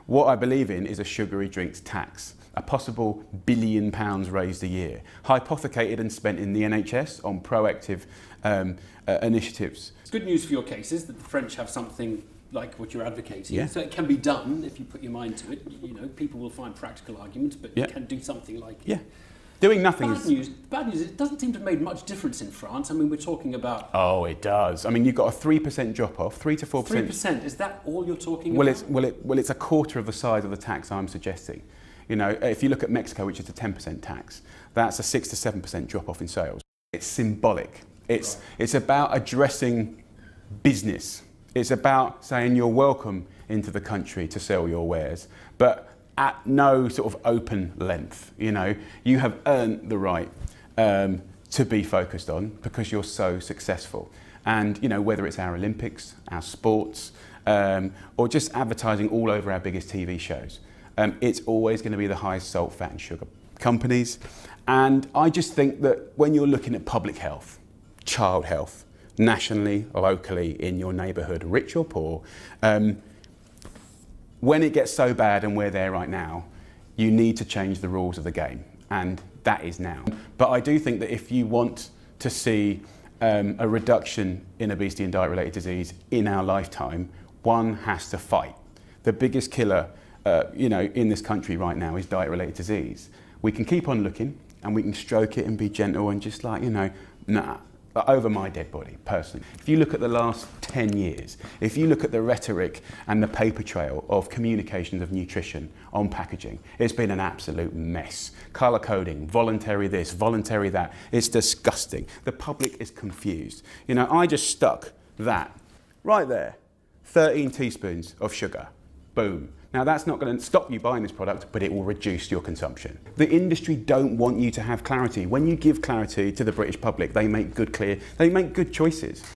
What I believe in is a sugary drinks tax, a possible £1 billion raised a year, hypothecated and spent in the NHS on proactive initiatives. It's good news for your case is that the French have something like what you're advocating. Yeah. So it can be done if you put your mind to it. You know, people will find practical arguments, but Yeah. you can do something like it. Yeah. Doing nothing Bad news, it doesn't seem to have made much difference in France. I mean, we're talking about... Oh, it does. I mean, you've got a 3% drop-off, 3 to 4%. 3%, is that all you're talking about? Well, it's a quarter of the size of the tax I'm suggesting. You know, if you look at Mexico, which is a 10% tax, that's a 6 to 7% drop-off in sales. It's symbolic. It's about addressing business. It's about saying you're welcome into the country to sell your wares, but at no sort of open length. You know, you have earned the right to be focused on because you're so successful. And you know, whether it's our Olympics, our sports, or just advertising all over our biggest TV shows, it's always going to be the highest salt, fat and sugar companies. And I just think that when you're looking at public health, child health, nationally, locally, in your neighbourhood, rich or poor, when it gets so bad, and we're there right now, you need to change the rules of the game, and that is now. But I do think that if you want to see a reduction in obesity and diet-related disease in our lifetime, one has to fight. The biggest killer, you know, in this country right now is diet-related disease. We can keep on looking, and we can stroke it and be gentle and just like, you know, nah. Over my dead body, personally. If you look at the last 10 years, if you look at the rhetoric and the paper trail of communications of nutrition on packaging, it's been an absolute mess. Colour coding, voluntary this, voluntary that. It's disgusting. The public is confused. You know, I just stuck that right there. 13 teaspoons of sugar. Boom. Now that's not going to stop you buying this product, but it will reduce your consumption. The industry don't want you to have clarity. When you give clarity to the British public, they make good choices.